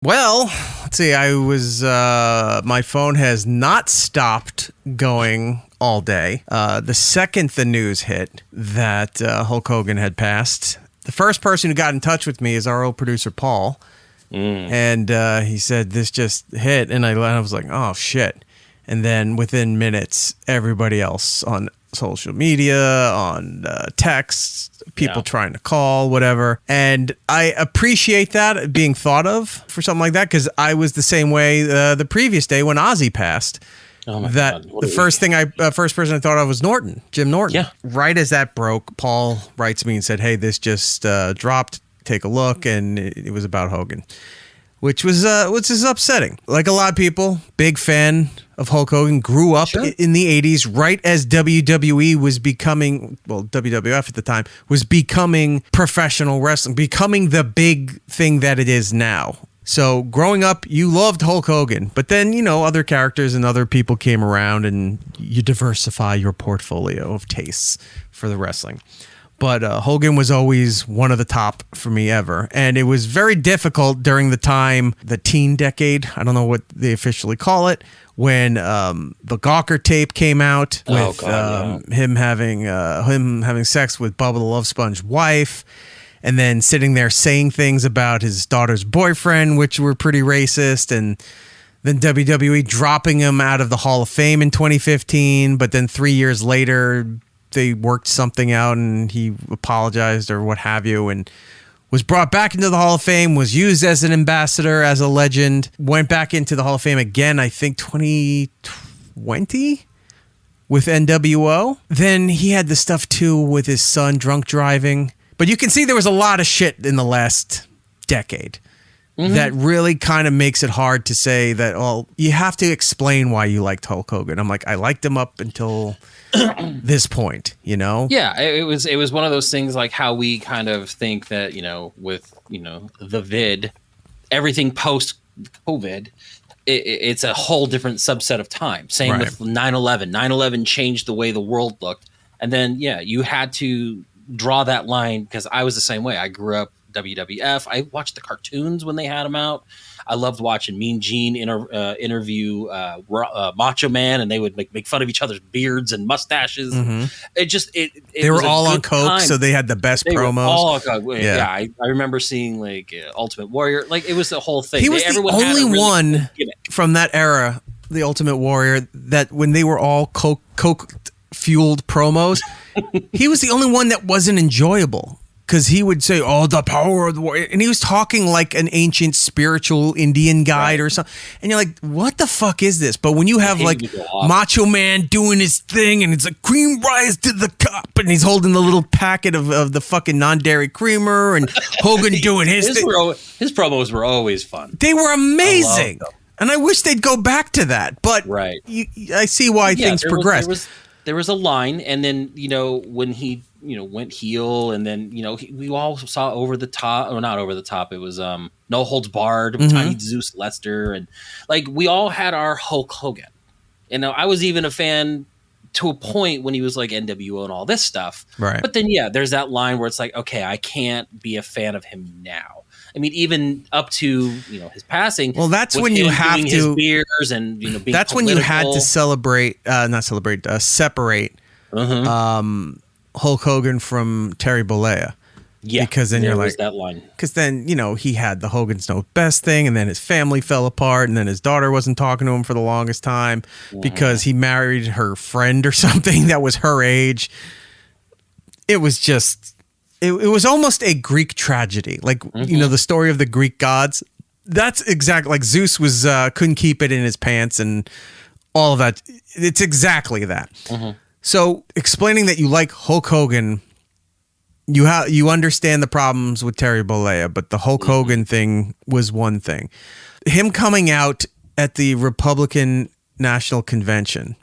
Well, let's see. My phone has not stopped going all day. The second the news hit that Hulk Hogan had passed, the first person who got in touch with me is our old producer, Paul. And he said, this just hit. And I was like, oh, shit. And then within minutes, everybody else on social media, on texts, people trying to call, whatever. And I appreciate that being thought of for something like that, because I was the same way the previous day when Ozzy passed. Oh my God. The first person I thought of was Jim Norton. Yeah. Right as that broke, Paul writes me and said, hey, this just dropped. Take a look. And it was about Hogan, which is upsetting. Like a lot of people, big fan of Hulk Hogan, grew up in the 80s, right as WWE was becoming, well, WWF at the time, was becoming professional wrestling, becoming the big thing that it is now. So growing up, you loved Hulk Hogan, but then, other characters and other people came around and you diversify your portfolio of tastes for the wrestling. But Hogan was always one of the top for me ever. And it was very difficult during the teen decade. I don't know what they officially call it. When the Gawker tape came out with him having sex with Bubba the Love Sponge wife, and then sitting there saying things about his daughter's boyfriend, which were pretty racist, and then WWE dropping him out of the Hall of Fame in 2015. But then 3 years later, they worked something out and he apologized or what have you, and was brought back into the Hall of Fame, was used as an ambassador, as a legend, went back into the Hall of Fame again, I think 2020 with NWO. Then he had the stuff too with his son drunk driving. But you can see there was a lot of shit in the last decade that really kind of makes it hard to say that, well, you have to explain why you liked Hulk Hogan. I'm like, I liked him up until this point, Yeah, it was one of those things like how we kind of think that, with, the vid, everything post COVID, it's a whole different subset of time. Same with 9/11. 9/11 changed the way the world looked. And then, you had to draw that line, because I was the same way. I grew up WWF. I watched the cartoons when they had them out. I loved watching Mean Gene interview Macho Man, and they would make fun of each other's beards and mustaches. They were all on coke, so they had the best promos. I remember seeing Ultimate Warrior. Like, it was the whole thing. He was the only one from that era, the Ultimate Warrior, that when they were all coke fueled promos, he was the only one that wasn't enjoyable. Because he would say, oh, the power of the warrior. And he was talking like an ancient spiritual Indian guide or something. And you're like, what the fuck is this? But when you have like Macho Man doing his thing and it's like cream rise to the cup and he's holding the little packet of the fucking non-dairy creamer and Hogan doing his thing. His promos were always fun. They were amazing. And I wish they'd go back to that. But I see why things progress. There was a line, and then, when he went heel, and then we all saw Over the Top, or not Over the Top. It was No Holds Barred, Tiny Zeus Lester, and like we all had our Hulk Hogan. And I was even a fan to a point when he was like NWO and all this stuff. Right. But then there's that line where it's like, okay, I can't be a fan of him now. I mean, even up to his passing. Well, that's when you have to his beers and being that's political. When you had to separate Hulk Hogan from Terry Bollea. Yeah, because then you're like that line. Because then he had the Hogan's No Best thing, and then his family fell apart, and then his daughter wasn't talking to him for the longest time because he married her friend or something that was her age. It was just. It was almost a Greek tragedy, like the story of the Greek gods. That's exactly like Zeus was couldn't keep it in his pants and all of that. It's exactly that. So explaining that you like Hulk Hogan, you understand the problems with Terry Bollea, but the Hulk Hogan thing was one thing. Him coming out at the Republican National Convention,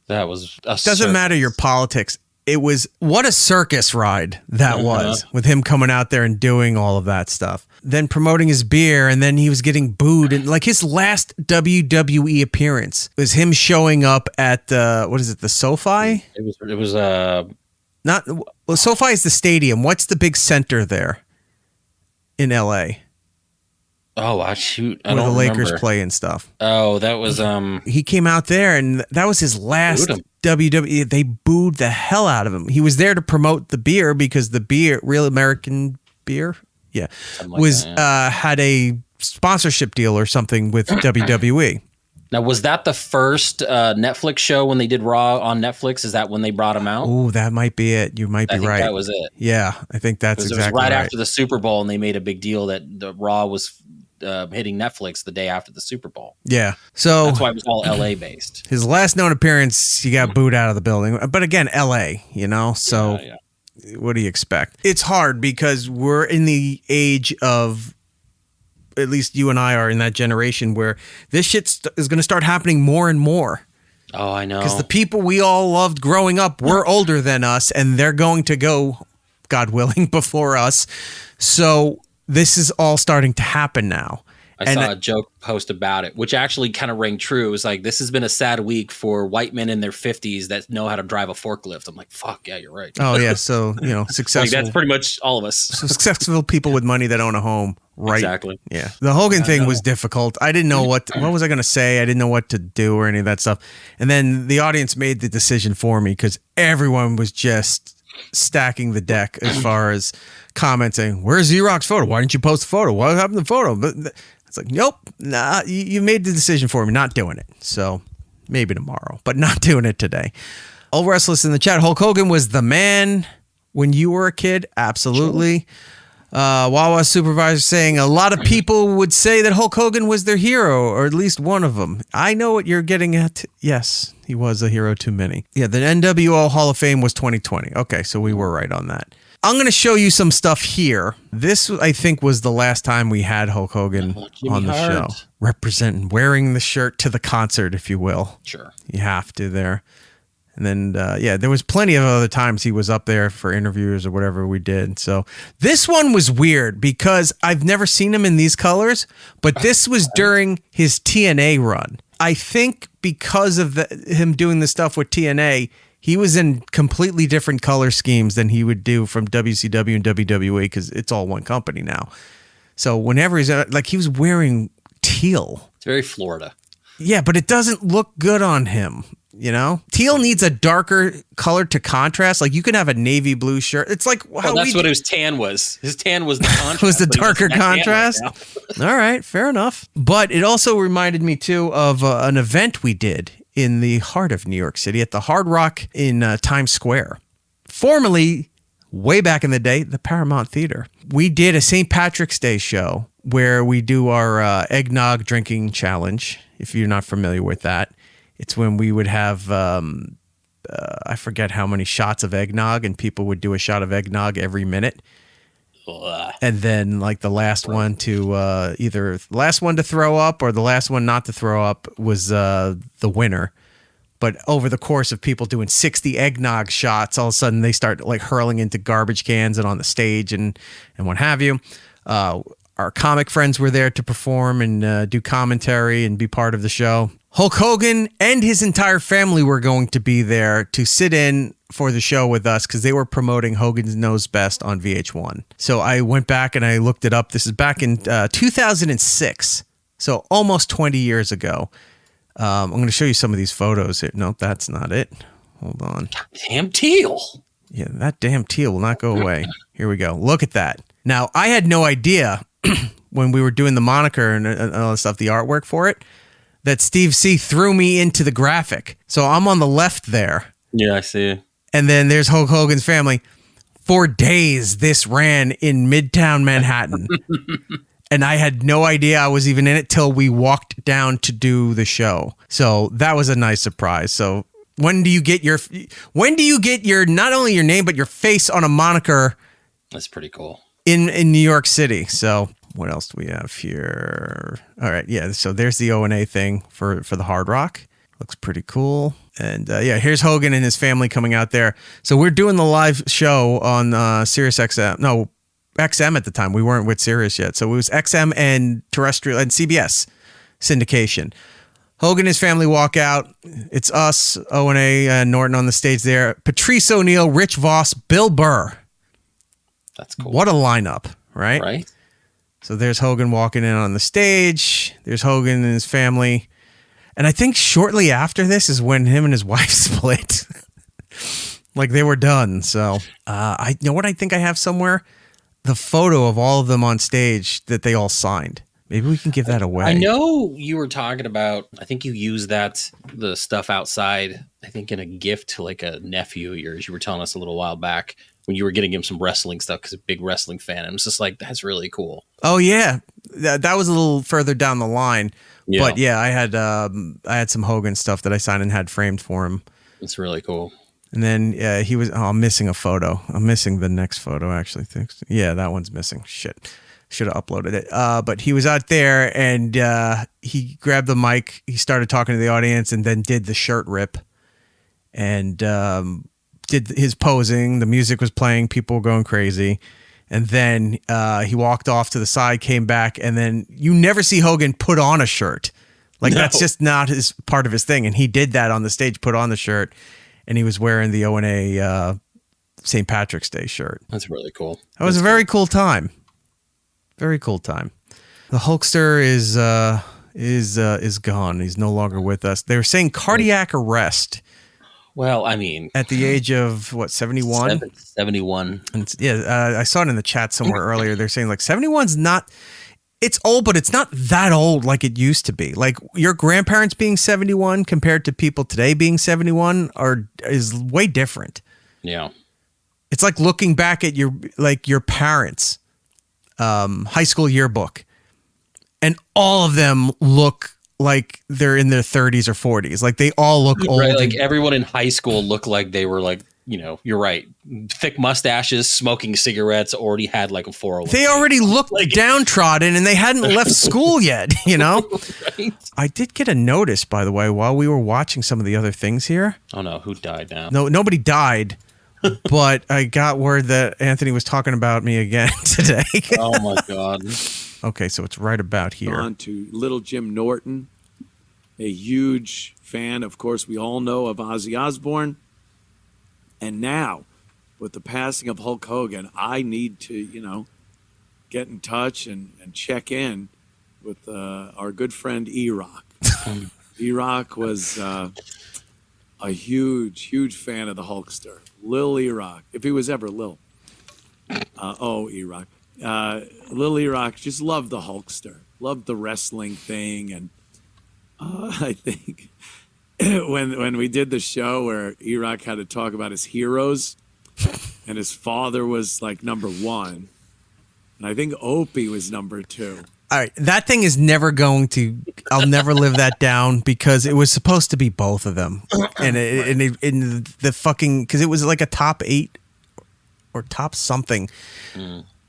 that was doesn't matter your politics. It was what a circus ride that was with him coming out there and doing all of that stuff. Then promoting his beer, and then he was getting booed. And like his last WWE appearance was him showing up at the SoFi? It was SoFi is the stadium. What's the big center there in LA? Oh, I shoot. I where don't the Lakers remember. play and stuff. Oh, that was He came out there, and that was his last Booed him. WWE. They booed the hell out of him. He was there to promote the beer because the beer, Real American Beer, Something like that, had a sponsorship deal or something with WWE. Now, was that the first Netflix show when they did Raw on Netflix? Is that when they brought him out? Oh, that might be it. You might be right. That was it. Yeah, I think that's exactly it was right right. after the Super Bowl, and they made a big deal that the Raw was hitting Netflix the day after the Super Bowl. Yeah, so That's why it was all LA based. his last known appearance, he got booed out of the building. But again, LA, so what do you expect? It's hard because we're in the age of, at least you and I are in that generation where this shit is going to start happening more and more. Oh, I know. Because the people we all loved growing up were older than us, and they're going to go, God willing, before us. So this is all starting to happen now. I saw a joke post about it, which actually kind of rang true. It was like, this has been a sad week for white men in their 50s that know how to drive a forklift. I'm like, fuck, yeah, you're right. Oh, yeah. So, successful. Like, that's pretty much all of us. Successful people with money that own a home. Right. Exactly. Yeah. The Hogan thing was difficult. I didn't know what was I going to say. I didn't know what to do or any of that stuff. And then the audience made the decision for me because everyone was just stacking the deck as far as commenting, where's Z-Rock's photo? Why didn't you post the photo? What happened to the photo? But it's like, nope, nah, you made the decision for me, not doing it. So maybe tomorrow, but not doing it today. All restless in the chat. Hulk Hogan was the man when you were a kid. Absolutely. Sure. Wawa supervisor saying a lot of people would say that Hulk Hogan was their hero, or at least one of them. I know what you're getting at. Yes, he was a hero to many. Yeah, the NWO Hall of Fame was 2020. Okay, so we were right on that. I'm going to show you some stuff here. This, I think, was the last time we had Hulk Hogan on the show. Representing, wearing the shirt to the concert, if you will. Sure. You have to there. And then, there was plenty of other times he was up there for interviews or whatever we did. So this one was weird because I've never seen him in these colors, but this was during his TNA run. I think because of him doing the stuff with TNA, he was in completely different color schemes than he would do from WCW and WWE because it's all one company now. So whenever he's he was wearing teal. It's very Florida. Yeah, but it doesn't look good on him. Teal needs a darker color to contrast. Like you can have a navy blue shirt. It's like how that's what his tan was. His tan was the contrast. Was the darker contrast? Right. All right, fair enough. But it also reminded me too of an event we did in the heart of New York City at the Hard Rock in Times Square. Formerly, way back in the day, the Paramount Theater. We did a St. Patrick's Day show where we do our eggnog drinking challenge. If you're not familiar with that. It's when we would have, I forget how many shots of eggnog, and people would do a shot of eggnog every minute. And then the last one to either the last one to throw up or the last one not to throw up was the winner. But over the course of people doing 60 eggnog shots, all of a sudden they start hurling into garbage cans and on the stage and what have you. Our comic friends were there to perform and do commentary and be part of the show. Hulk Hogan and his entire family were going to be there to sit in for the show with us because they were promoting Hogan's Knows Best on VH1. So I went back and I looked it up. This is back in 2006, so almost 20 years ago. I'm going to show you some of these photos here. No, that's not it. Hold on. Damn teal. Yeah, that damn teal will not go away. Here we go. Look at that. Now, I had no idea when we were doing the moniker and all the stuff, the artwork for it, that Steve C threw me into the graphic. So I'm on the left there. Yeah, I see. And then there's Hulk Hogan's family. For days, this ran in Midtown Manhattan. And I had no idea I was even in it till we walked down to do the show. So that was a nice surprise. So when do you get your not only your name, but your face on a moniker? That's pretty cool. In New York City. So what else do we have here? All right. Yeah. So there's the O&A thing for the Hard Rock. Looks pretty cool. And here's Hogan and his family coming out there. So we're doing the live show on Sirius XM. No, XM at the time. We weren't with Sirius yet. So it was XM and terrestrial and CBS syndication. Hogan and his family walk out. It's us, O&A, and Norton on the stage there. Patrice O'Neal, Rich Voss, Bill Burr. That's cool. What a lineup, right? Right. So there's Hogan walking in on the stage. There's Hogan and his family. And I think shortly after this is when him and his wife split. Like they were done. So I you know what I think I have somewhere? The photo of all of them on stage that they all signed. Maybe we can give that away. I know you were talking about, I think you used the stuff outside, I think in a gift to like a nephew of yours. You were telling us a little while back when you were getting him some wrestling stuff because he's a big wrestling fan. And it was just like, that's really cool. Oh, yeah. That was a little further down the line. Yeah. But yeah, I had some Hogan stuff that I signed and had framed for him. It's really cool. And then he was, I'm missing a photo. I'm missing the next photo, actually. Thanks. Yeah, that one's missing. Shit. Should have uploaded it. But he was out there and he grabbed the mic. He started talking to the audience and then did the shirt rip and did his posing. The music was playing. People were going crazy. And then he walked off to the side, came back, and then you never see Hogan put on a shirt. Like that's just not his part of his thing. And he did that on the stage, put on the shirt, and he was wearing the O&A St. Patrick's Day shirt. That's really cool. That was a very cool time. Very cool time. The Hulkster is gone. He's no longer with us. They were saying cardiac arrest. Well, I mean, at the age of what, 71? 71. And yeah, I saw it in the chat somewhere earlier. They're saying like 71's not. It's old, but it's not that old like it used to be. Like your grandparents being 71 compared to people today being 71 is way different. Yeah, it's like looking back at your parents' high school yearbook, and all of them look like they're in their 30s or 40s. Like they all look old. Right, like everyone in high school looked like they were like, you know, you're right. Thick mustaches, smoking cigarettes, already had like a 401. They already looked like downtrodden and they hadn't left school yet, you know? Right? I did get a notice, by the way, while we were watching some of the other things here. Oh no, who died now? No, nobody died. But I got word that Anthony was talking about me again today. Oh my God. Okay, so it's right about here. On to Little Jim Norton, a huge fan, of course, we all know of Ozzy Osbourne. And now, with the passing of Hulk Hogan, I need to, get in touch and check in with our good friend Erik. Erik was a huge, huge fan of the Hulkster. Lil Erik, if he was ever Lil. Erik. Lil Erik just loved the Hulkster, loved the wrestling thing. And I think when we did the show where Erik had to talk about his heroes and his father was like number one, and I think Opie was number two. All right, that thing is never going to. I'll never live that down because it was supposed to be both of them, and in the fucking because it was like a top 8 or top something.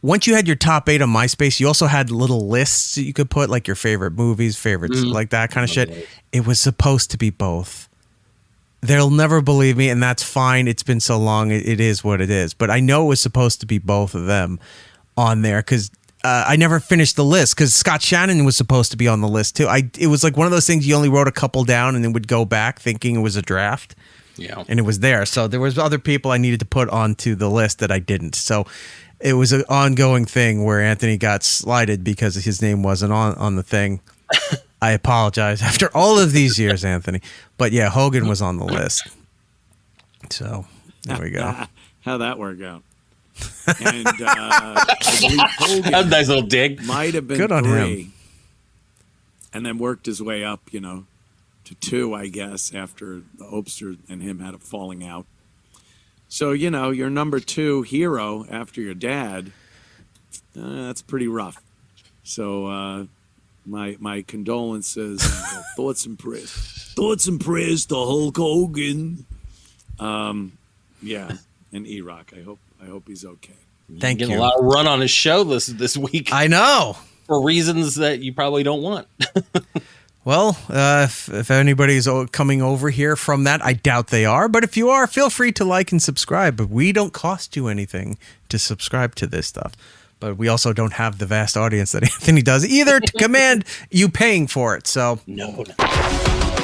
Once you had your top 8 on MySpace, you also had little lists that you could put like your favorite movies, favorites, like that kind of shit. It was supposed to be both. They'll never believe me, and that's fine. It's been so long; it is what it is. But I know it was supposed to be both of them on there because. I never finished the list because Scott Shannon was supposed to be on the list too. It was like one of those things you only wrote a couple down and then would go back thinking it was a draft. Yeah. And it was there. So there was other people I needed to put onto the list that I didn't. So it was an ongoing thing where Anthony got slighted because his name wasn't on the thing. I apologize after all of these years, Anthony. But yeah, Hogan was on the list. So there we go. How'd that work out? And I believe Hogan a nice little dig. Might have been good on 3, him. And then worked his way up, to 2, I guess, after the Opster and him had a falling out. So, your number 2 hero after your dad, that's pretty rough. So, my condolences, and thoughts and prayers to Hulk Hogan. Yeah, and Erik, I hope he's okay. Thank you. Getting a lot of run on his show this week. I know. For reasons that you probably don't want. Well, if anybody's coming over here from that, I doubt they are. But if you are, feel free to like and subscribe. But we don't cost you anything to subscribe to this stuff. But we also don't have the vast audience that Anthony does either to command you paying for it. So no.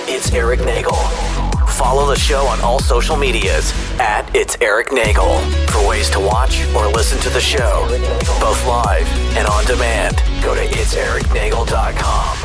It's Erik Nagel Follow the show on all social medias at It's Erik Nagel. For ways to watch or listen to the show, both live and on demand, go to itseriknagel.com.